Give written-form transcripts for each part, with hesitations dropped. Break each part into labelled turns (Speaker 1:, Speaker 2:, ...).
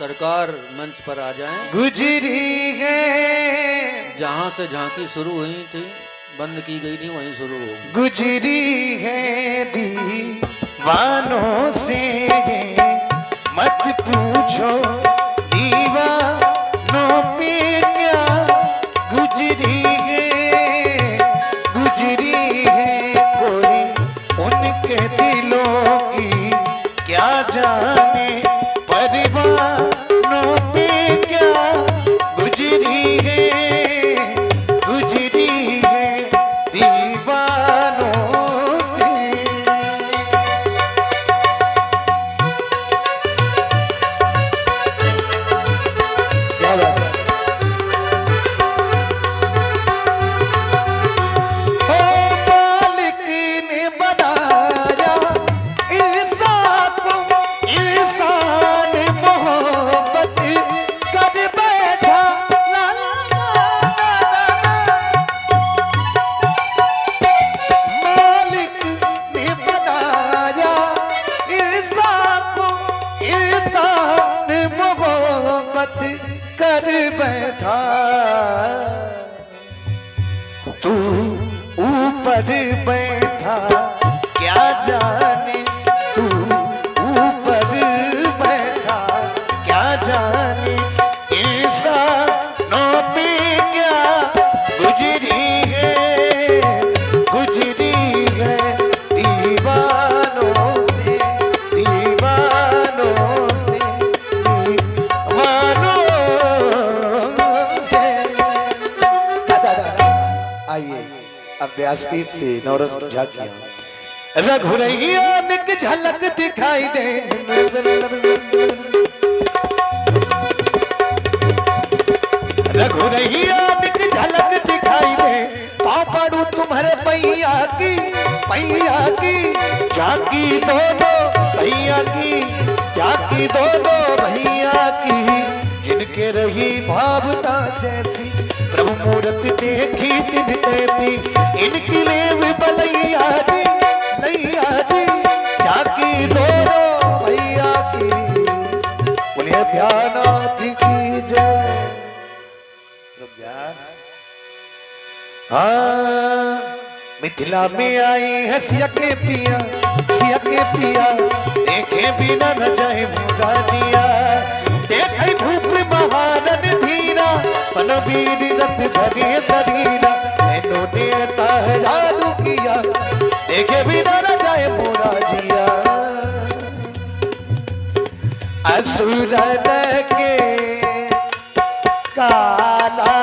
Speaker 1: सरकार मंच पर आ जाएं।
Speaker 2: गुजरी है
Speaker 1: जहां से झांकी शुरू हुई थी, बंद की गई थी, वहीं शुरू होगी।
Speaker 2: गुजरी है दीवानों से मत पूछो दीवानों पे क्या गुजरी है कोई उनके दिलों की क्या जाने परवानों पे क्या गुजरी है दीवानों से। क्या बात है? मालिक ने बनाया इंसान को, इंसान मोहब्बत कर बैठा। ला ला मालिक ने बनाया इंसान को, इंसान मोहब्बत कर बैठा। तू ऊपर बैठा क्या जाने, तू ऊपर बैठा क्या जाने इंसानों पे क्या गुजरी है दीवानों से, दीवानों से, दीवानों से। आइए अब व्यासपीठ से नवरस की झांकियां रघुरैया निक झलक दिखाई दे। रघुरैया निक झलक दिखाई दे, पापड़ू तुम्हारे पैया की झांकी दोनों भैया की, झांकी दोनों भैया की। जिनके रही भावना जैसी प्रभु मूर्ति देखी तिन तैसी, इनकी लेव बलैया जी लैया जी, झांकी दोनों भैया की। उन्हें ध्यानाथ की जय। हाँ मिथिला में आई है सिया के पिया, देखे बिना न जाए मुदा जिया। देखे धूप महानन धीरा, पनवीर रथ धरे शरीरा। मैंने देता है जादू किया, देखे बिना न जाए मोरा जिया। असुरन के काला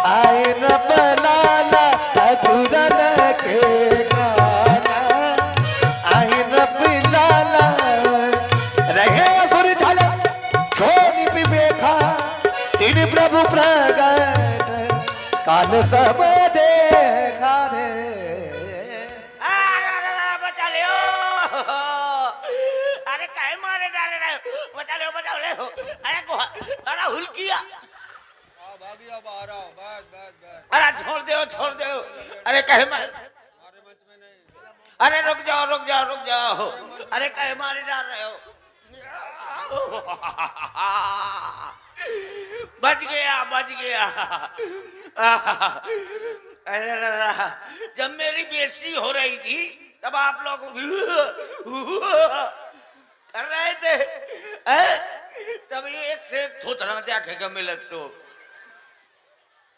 Speaker 2: आए न बलाला, असुरन के काला आए न बलाला। रहे असुर झल छोड़ विवेका, तीन प्रभु प्रगट काल सब देखा रे।
Speaker 3: बचा ले अरे काय मारे डाले रहे, बचा ले अरे को अरे हुलकिया
Speaker 1: भागिया बाहर आओ, बस।
Speaker 3: अरे छोड़ दो अरे कहे मारे
Speaker 1: मंच में नहीं।
Speaker 3: अरे रुक जाओ अरे कहे मारे डाल रहे हो। बच गया अरे जब मेरी बेइज्जती हो रही थी तब आप लोग कर रहे थे, तब एक से एक थोतना देखेगा मिलत तो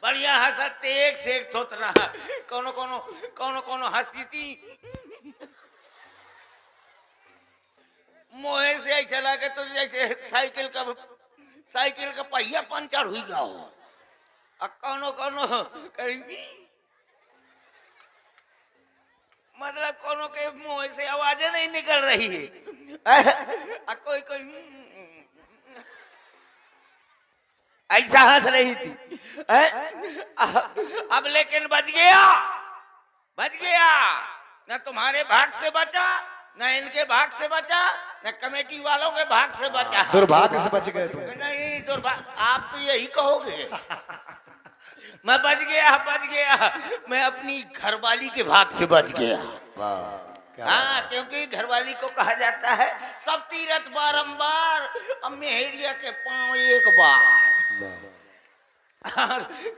Speaker 3: बढ़िया हंसते, एक से एक थोतना। कोनो हंसती थी मोहे से ऐसा लगे तो जैसे साइकिल का पहिया पंचर हुई गया हो। कोनो मतलब कोनो के मुंह से आवाजें नहीं निकल रही है। कोई ऐसा हंस रही थी। अब लेकिन बच गया न तुम्हारे भाग से बचा, न इनके भाग से बचा, न कमेटी वालों के भाग से बचा।
Speaker 2: दुर्भाग्य से बच गए तुम।
Speaker 3: नहीं दुर्भाग्य आप तो यही कहोगे। मैं बच गया, मैं अपनी घरवाली के भाग से बच गया। हाँ, क्योंकि घरवाली को कहा जाता है सब तीरथ बारंबार, अब मेहरिया के पांव एक बार।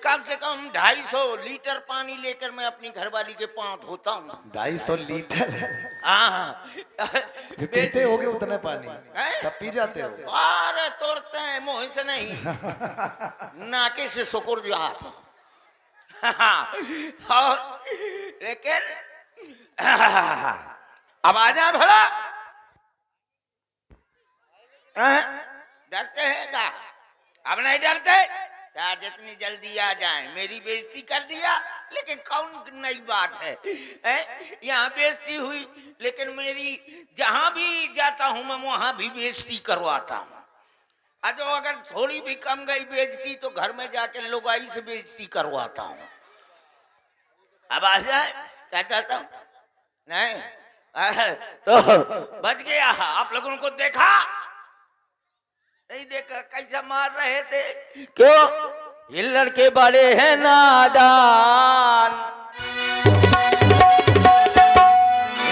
Speaker 3: कम से कम 250 लीटर पानी लेकर मैं अपनी घरवाली के पांव धोता हूँ।
Speaker 2: 250 लीटर?
Speaker 3: हाँ,
Speaker 2: पीते होगे उतना पानी?
Speaker 3: हैं?
Speaker 2: सब पी जाते हो?
Speaker 3: अरे तोड़ते हैं, मुंह से नहीं, नाके से सुकुर जात। और लेकिन अब आ जा भला, डरते हैं क्या? अब नहीं डरते क्या? जितनी जल्दी आ जाए। मेरी बेइज्जती कर दिया, लेकिन कौन नई बात है, यहाँ बेइज्जती हुई, लेकिन मेरी जहां भी जाता हूं मैं वहां भी बेइज्जती करवाता हूँ। जो अगर थोड़ी भी कम गई बेइज्जती तो घर में जाकर लुगाई से बेइज्जती करवाता हूँ। अब आ जाए क्या चाहता हूँ? नहीं तो बच गया। आप लोगों को देखा नहीं? देखा कैसा मार रहे थे? क्यों? ये लड़के बड़े हैं नादान,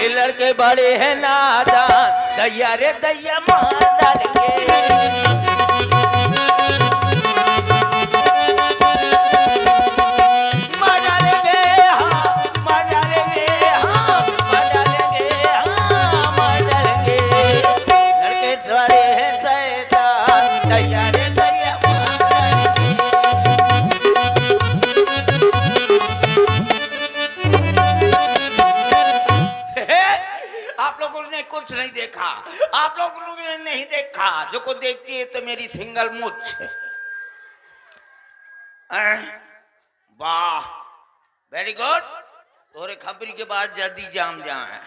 Speaker 3: ये लड़के बड़े हैं नादान, दैया रे दैया मार डालेंगे। कुछ नहीं देखा, आप लोगों ने नहीं देखा, जो को देखती है तो मेरी सिंगल मुछ। वाह, वेरी गुड। तोरे खबरी के बाद जल्दी जाम जाए।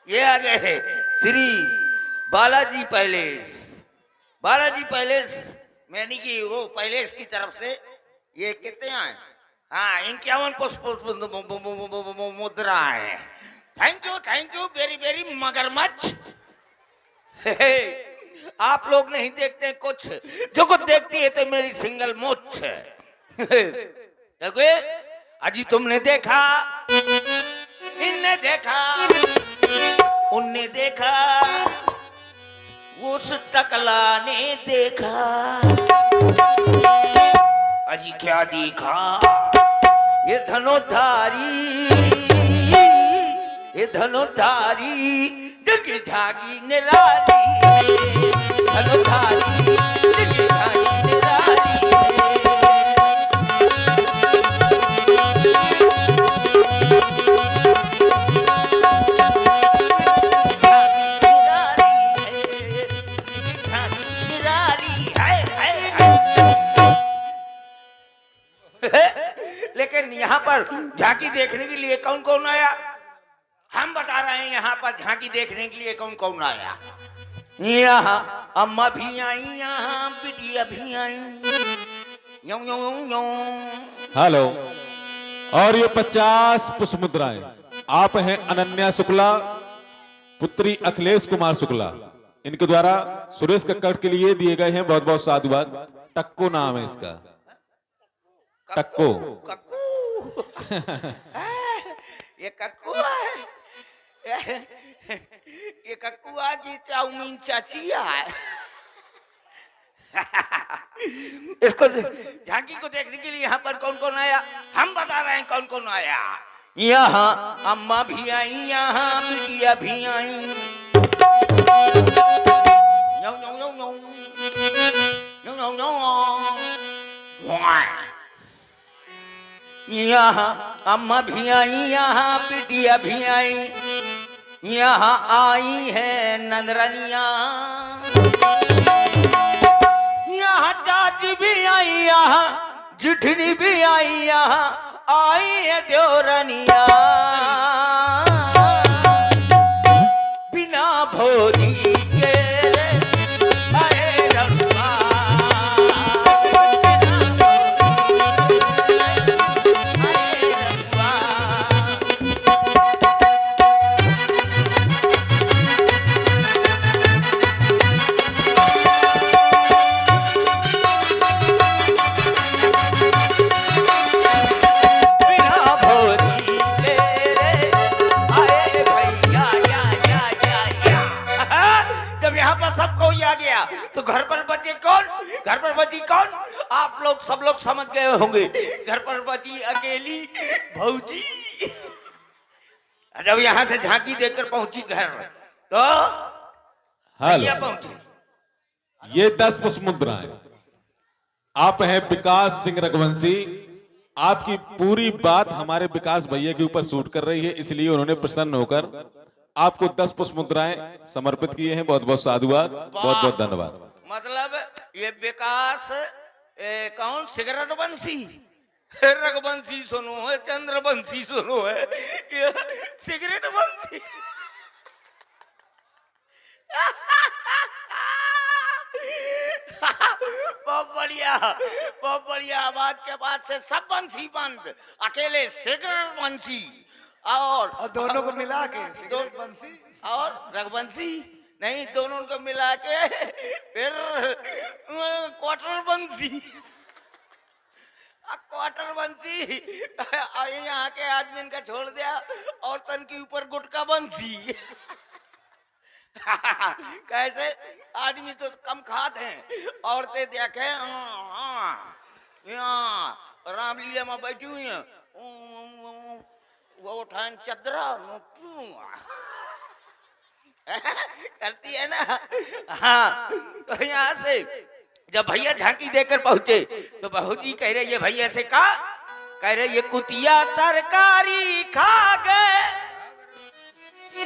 Speaker 3: ये आ गए है श्री बालाजी पैलेस। बालाजी पैलेस मैंने की वो पैलेस की तरफ से ये कितने आए? हाँ, 51 पुष्प मुद्रा है। थैंक यू वेरी वेरी मगरमच्छ। आप लोग नहीं देखते कुछ, जो कुछ देखती है तो मेरी सिंगल मुछ। देखो अजी, तुमने देखा, इनने देखा, उनने देखा, उस टकला ने देखा। अजी क्या देखा? ये धनुधारी, ये धनुधारी जिनकी झागी निराली, धनुधारी जिनकी झागी निराली। लेकिन यहाँ पर झांकी देखने के लिए कौन कौन आया? हम बता रहे हैं यहाँ पर झांकी देखने के लिए कौन कौन आया। यहाँ अम्मा भी आई, यहाँ बिटिया भी आई। यों यों यों यों।
Speaker 4: हेलो, और ये 50 पुष्प मुद्राएं आप हैं अनन्या शुक्ला, पुत्री अखिलेश कुमार शुक्ला, इनके द्वारा सुरेश कक्कड़ के लिए दिए गए हैं। बहुत बहुत साधुवाद। टक्को नाम है इसका, टक्को।
Speaker 3: ये कक्कू है, ये कक्कुआ की चाउमीन चाचिया है। इसको झांकी को देखने के लिए यहाँ पर कौन कौन आया? हम बता रहे हैं कौन कौन आया। यहाँ अम्मा भी आई, यहाँ बिटिया भी आई। No no no no no no no. यहाँ अम्मा भी आई, यहाँ बिटिया भी आई। यहाँ आई है नंदरनिया, यहाँ चाची भी आई, यहाँ जिठनी भी आई, यहाँ आई है देवरनिया। बिना भोरी के अरे रड़ुआ, आ गया तो घर पर बचे कौन, घर पर बची कौन? आप लोग सब लोग समझ गए होंगे, घर पर बची अकेली भौजी। जब यहाँ से झांकी देकर पहुंची घर तो भैया
Speaker 4: हेलो,
Speaker 3: पहुंचे।
Speaker 4: ये 10 पुष्प मुद्राएं। आप हैं विकास सिंह रघुवंशी। आपकी पूरी बात हमारे विकास भैया के ऊपर सूट कर रही है, इसलिए उन्होंने प्रसन्न होकर आपको 10 पुष्प मुद्राएं समर्पित किए हैं। बहुत बहुत साधुवाद, बहुत बहुत धन्यवाद।
Speaker 3: मतलब ये विकास कौन? सिगरेट बंसी, रघुवंशी सुनो है, चंद्रवंशी सुनो है, ये सिगरेट बंसी। बहुत बढ़िया, बहुत बढ़िया। आवाज के बाद से सब बंसी बंद, अकेले सिगरेट बंसी और
Speaker 2: दोनों को मिला के
Speaker 3: दो
Speaker 2: बंसी
Speaker 3: और रघुवंशी नहीं, दोनों को मिला के फिर क्वार्टर बंसी, क्वार्टर बंसी। और यहाँ के आदमी का छोड़ दिया और तन के ऊपर गुटका बंसी। कैसे आदमी तो कम खाते हैं, औरतें देखे यहाँ रामलीला में बैठी हुई हैं, वो उठान चदरा करती है ना। हाँ, तो यहाँ से जब भैया झांकी देकर पहुंचे तो बहू जी कह रहे, ये भैया से कहा, कह रहे ये कुतिया तरकारी खा गए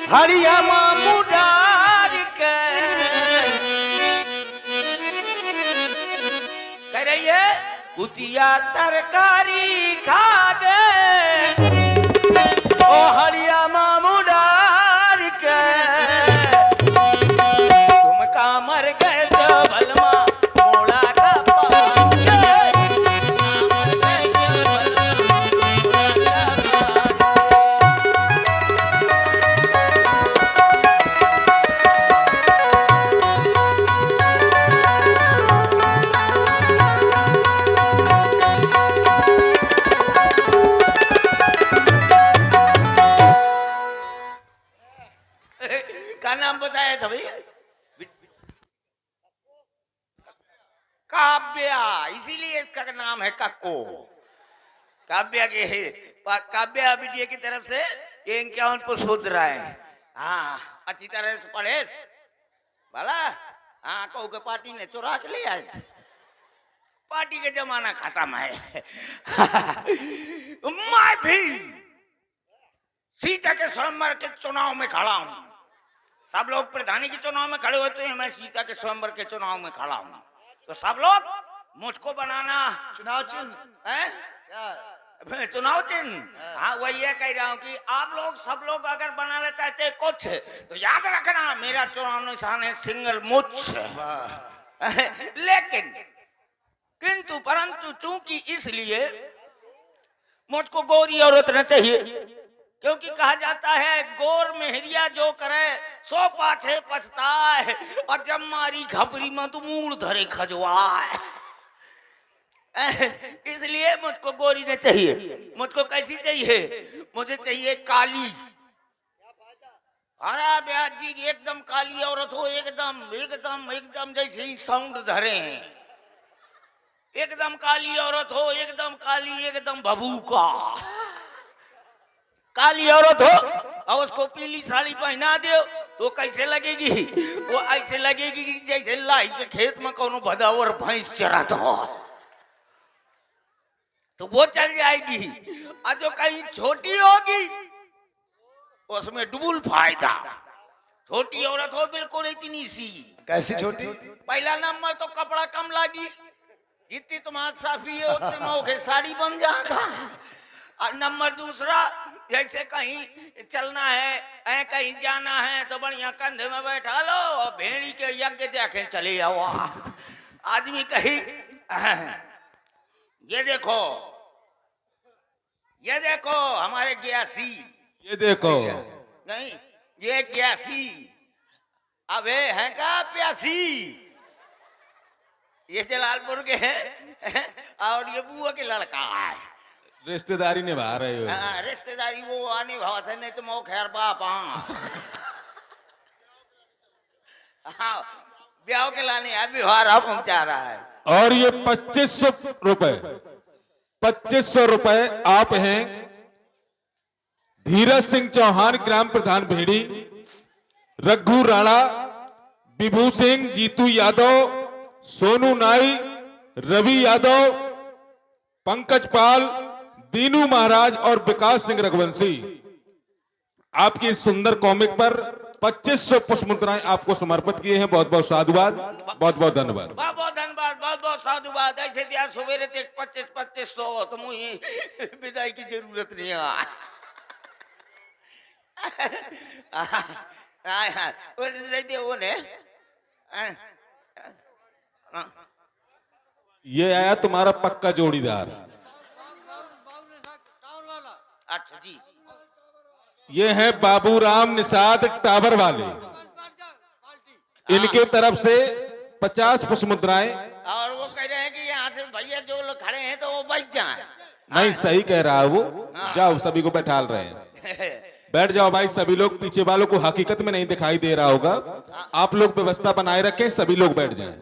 Speaker 3: हरिया मामू डाल के, कह रही है कुतिया तरकारी खा गए ओ हरिया मामू डाल के, तुम का मर गए तो बलमा मोड़ा का पान के, मर गए तो बलमा मोड़ा का का नाम बताया था भैया? काव्या, इसीलिए इसका नाम है कक्को। काव्या के काव्या विद्या की तरफ से ये 51 पुष्प मुद्राएं। हाँ, अच्छी तरह से पढ़े भला। हाँ, कहू के पार्टी ने चुरा के लिया, पार्टी के जमाना खत्म है। मैं भी सीता के स्वयंवर के चुनाव में खड़ा हूं। सब लोग प्रधानी के चुनाव में खड़े होते हैं, मैं सीता के स्वयंवर के चुनाव में खड़ा हूं। तो सब लोग मुझको बनाना
Speaker 2: चुनाव चिन्ह
Speaker 3: है, चुनाव चिन्ह। हाँ, वही है कह रहा हूँ कि आप लोग सब लोग अगर बनाना चाहते हैं कुछ तो याद रखना, मेरा चुनाव निशान है सिंगल मुछ। लेकिन किंतु परंतु चूंकि इसलिए मुझको गोरी औरत न चाहिए, क्योंकि कहा जाता है गोर मेहरिया जो करे सो पाछे पछताए, और जब मारी घबरी में तो मूड धरे खजवाए। इसलिए मुझको गोरी न चाहिए। मुझको कैसी चाहिए? मुझे चाहिए काली। अरे ब्याज जी, एकदम काली औरत हो, एकदम एकदम एकदम जैसे साउंड धरे हैं, एकदम काली औरत हो, एकदम काली, एकदम भभूका काली औरत हो, और उसको पीली साड़ी पहना दो तो कैसे लगेगी? वो ऐसे लगेगी कि जैसे लाई के खेत में कोनो भदावर भैंस चरात हो, तो वो चल जाएगी। और जो कहीं छोटी होगी उसमें डबल फायदा। छोटी औरत हो बिल्कुल इतनी सी।
Speaker 2: कैसी छोटी?
Speaker 3: पहला नंबर तो कपड़ा कम लगी, जितनी तुम्हारी साफी है उतने में के साड़ी बन जाएगा। और नंबर दूसरा, जैसे कहीं चलना है, कहीं जाना है तो बढ़िया कंधे में बैठा लो और भेड़ी के यज्ञ देखे चले जाओ। आदमी कहीं ये देखो, ये देखो हमारे ग्यासी,
Speaker 4: ये देखो
Speaker 3: नहीं ये ग्यासी, अबे है का प्यासी, ये जलालपुर के हैं और ये बुआ के लड़का है।
Speaker 4: रिश्तेदारी निभा रहे हो।
Speaker 3: हाँ, रिश्तेदारी वो आने भाव थे, नहीं तो मो खैर बाप। हाँ, ब्याह के लाने है, व्यवहार पहुंचा रहा है।
Speaker 4: और ये 2500 रुपए, 2500 रुपए आप हैं धीरज सिंह चौहान, ग्राम प्रधान भेड़ी, रघु राणा, विभू सिंह, जीतू यादव, सोनू नाई, रवि यादव, पंकज पाल, दीनू महाराज और विकास सिंह रघुवंशी, आपकी इस सुंदर कॉमिक पर 2500 पुष्प मुद्राएं आपको समर्पित किए हैं। बहुत बहुत साधुवाद, बहुत बहुत धन्यवाद।
Speaker 3: बहुत बहुत धन्यवाद, बहुत बहुत साधुवाद। ऐसे दिया सवेरे तक 2500 तो मुझे विदाई की जरूरत नहीं है। वो ने
Speaker 4: ये आया तुम्हारा पक्का जोड़ीदार।
Speaker 3: अच्छा जी,
Speaker 4: ये है बाबूराम निषाद टावर वाले, इनके तरफ से 50 पुष्प मुद्राएं।
Speaker 3: और वो कह रहे हैं कि यहाँ से भैया जो लोग खड़े हैं तो वो बैठ जाए।
Speaker 4: नहीं, सही कह रहा है वो। जाओ, सभी को बैठाल रहे हैं, बैठ जाओ भाई। सभी लोग, पीछे वालों को हकीकत में नहीं दिखाई दे रहा होगा, आप लोग व्यवस्था बनाए रखें, सभी लोग बैठ जाएं।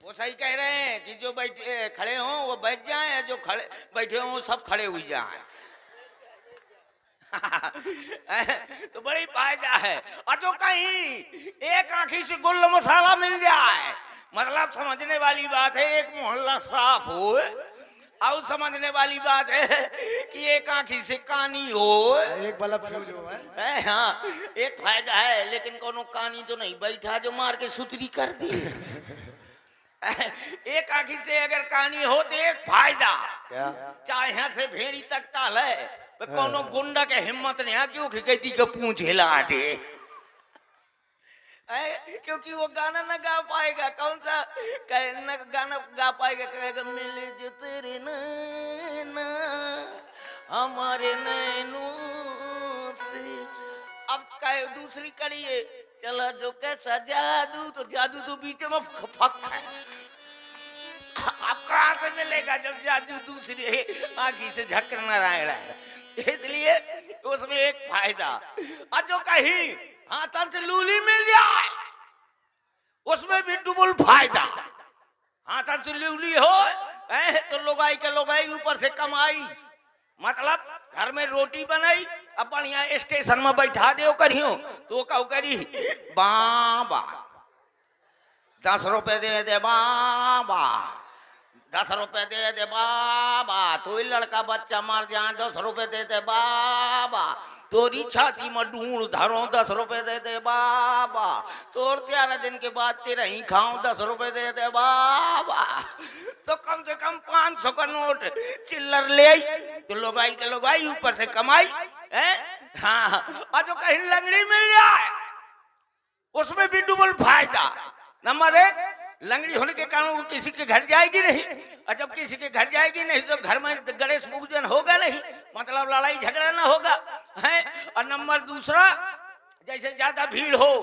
Speaker 3: वो सही कह रहे हैं कि जो बैठे खड़े हों वो बैठ जाएं, जो खड़े बैठे हों वो सब खड़े हुई जाएं। तो बड़ी फायदा है। और जो कहीं एक आंखी से गुल मसाला मिल जाए, मतलब समझने वाली बात है एक मोहल्ला साफ हो, और समझने वाली बात है कि एक आंखी से कानी हो,
Speaker 2: एक बल्ब फ्यूज हो है।
Speaker 3: हाँ, एक फायदा है। लेकिन कोनो कानी तो नहीं बैठा जो मार के सुतरी कर दी। एक आंखी से अगर कानी हो तो एक फायदा,
Speaker 2: क्या?
Speaker 3: चाहे यहाँ से भेड़ी तक टाल है, कोनो गुंडा के हिम्मत नहीं है क्यों कहती का पूंछ हिला दे। क्योंकि वो गाना ना गा पाएगा। कौन सा गाना गा पाएगा? कहेगा मिले जो तेरे नैना हमारे नैनों से। अब कहे दूसरी कड़ी है, चला जो कैसा जादू, तो जादू तो बीच में फक है। अब कहां से मिलेगा जब जादू दूसरी आंखी से झकना रहा है। इसलिए उसमें एक फायदा। और जो कहीं हाथन से लूली मिल जाए उसमें भी डबल फायदा। हाथन से लूली हो तो लोगाई के लोगाई, ऊपर से कमाई। मतलब घर में रोटी बनाई, अब बढ़िया स्टेशन में बैठा दे करियो तो कहू करी बाबा 10 रुपए दे दे बाबा, 10 रुपए दे दे बाबा, तो लड़का बच्चा मर जाए 10 रुपए दे दे बाबा, तोरी छाती में ढूंढ धरो 10 रुपए दे दे बाबा, तोर 13 दिन के बाद तेरा ही खाऊं 10 रुपए दे दे बाबा। तो कम से कम 500 का नोट चिल्लर ले आई तो लोगाई के लोगाई, ऊपर से कमाई है। हाँ, और जो कहीं लंगड़ी मिल जाए उसमें भी डबल फायदा। नंबर 1, लंगड़ी होने के कारण वो किसी के घर जाएगी नहीं, और जब किसी के घर जाएगी नहीं तो घर में गणेश पूजन होगा नहीं, मतलब लड़ाई झगड़ा ना होगा है। और नंबर 2, जैसे ज्यादा भीड़ हो,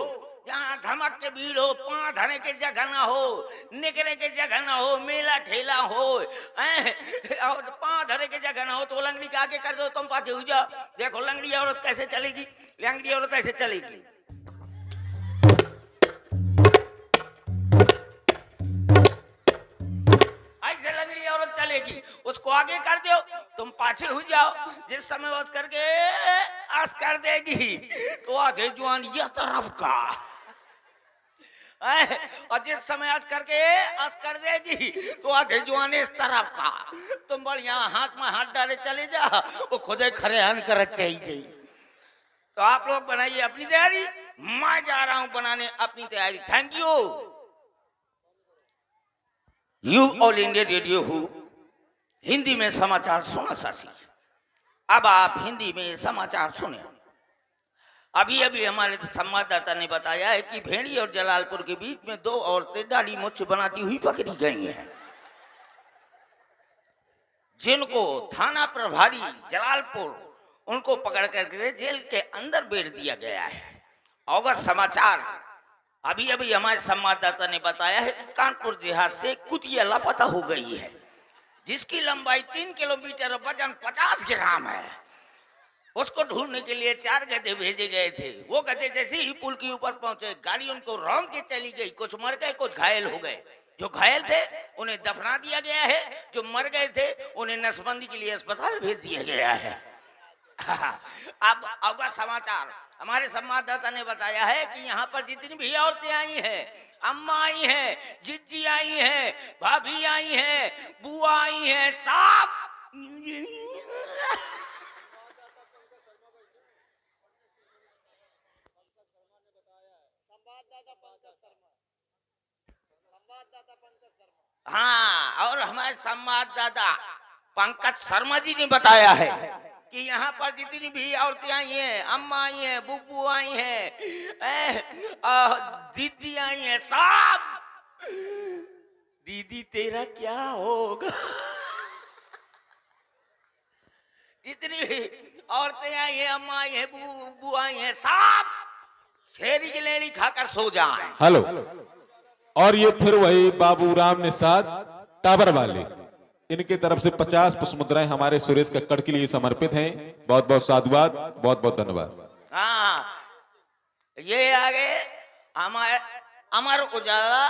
Speaker 3: जहाँ धमक के भीड़ हो, पाँव धरने के जगह ना हो, निकले के जगह ना हो, मेला ठेला हो और पाँव धरे के जगह ना हो, तो लंगड़ी के आगे कर दो, तुम पाछे हो जाओ। देखो लंगड़ी औरत कैसे चलेगी, लंगड़ी औरत ऐसे चलेगी। ऐसे लंगड़ी औरत चलेगी, उसको आगे कर दो, तुम पाछे हो जाओ। जिस समय बस करके आस कर देगी तो आधे जवान यह तरफ का, और जिस समय आस करके आस कर देगी तो आधे जवान इस तरफ का। तुम बढ़िया हाथ में हाथ डाले चले जा, वो खुदे खरे हन कर चाहिए। तो आप लोग बनाइए अपनी तैयारी, मैं जा रहा हूं बनाने अपनी तैयारी। Thank you. You all India radio हूँ, हिंदी में समाचार सुना सासी। अब आप हिंदी में समाचार सुने। अभी अभी हमारे संवाददाता ने बताया है कि भेड़ी और जलालपुर के बीच में 2 औरतें दाढ़ी मुछ बनाती हुई पकड़ी गई हैं, जिनको थाना प्रभारी जलालपुर उनको पकड़ करके जेल के अंदर बैठ दिया गया है। अवगत समाचार। अभी अभी हमारे संवाददाता ने बताया है कि कानपुर जिहाद से कुतिया लापता हो गई है, जिसकी लंबाई 3 किलोमीटर और वजन 50 ग्राम है। उसको ढूंढने के लिए 4 गधे भेजे गए थे। वो गधे जैसे ही पुल के ऊपर पहुंचे, गाड़ी उनको रौंद के चली गई। कुछ मर गए, कुछ घायल हो गए। जो घायल थे उन्हें दफना दिया गया है, जो मर गए थे उन्हें नसबंदी के लिए अस्पताल भेज दिया गया है। अब अवगत समाचार हमारे संवाददाता ने बताया है कि यहाँ पर जितनी भी औरतें आई हैं, अम्मा आई हैं, जिज्जी आई हैं, भाभी आई हैं, बुआ आई हैं, सब हाँ, और हमारे संवाददाता पंकज शर्मा जी ने बताया है कि यहाँ पर जितनी भी औरतें आई हैं, अम्मा आई हैं, बुब्बू आई हैं, दीदी आई हैं, सब दीदी तेरा क्या होगा। जितनी भी औरतें आई हैं, अम्मा आई हैं, बुब्बू आई हैं, सब शेरी की लेड़ी खाकर सो जाएं।
Speaker 4: हेलो। और ये फिर वही बाबूराम निषाद टावर वाले, इनके तरफ से 50 पुष्प मुद्राएं हमारे सुरेश कक्कड़ के लिए समर्पित हैं। बहुत बहुत साधुवाद, बहुत बहुत धन्यवाद।
Speaker 3: हाँ, ये आगे हमारे अमर उजाला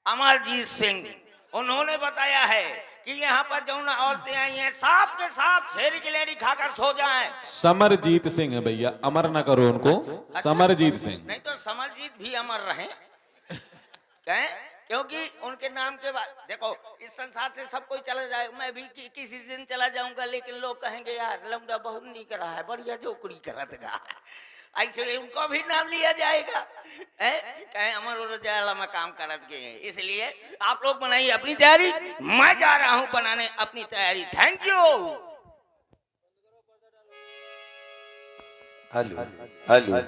Speaker 3: अमरजीत सिंह, उन्होंने बताया है कि यहाँ पर जो औरतें आई हैं, सब के सब शेरी की लेडी खाकर सो जाएं।
Speaker 4: समरजीत सिंह है भैया, अमर ना करो उनको।
Speaker 3: अच्छा?
Speaker 4: समरजीत सिंह
Speaker 3: नहीं तो समरजीत भी अमर रहे। कहें? क्योंकि उनके नाम के बाद देखो, इस संसार से सब कोई चला जाए, मैं भी किसी दिन चला जाऊंगा, लेकिन लोग कहेंगे यार लौंडा बहुत नीक रहा है, बढ़िया जोकड़ी करत गा, ऐसे उनको भी नाम लिया जाएगा। कहें अमर उजाला में काम करत गए। इसलिए आप लोग बनाइए अपनी तैयारी, मैं जा रहा हूं बनाने अपनी तैयारी। Thank you.
Speaker 2: Hello hello.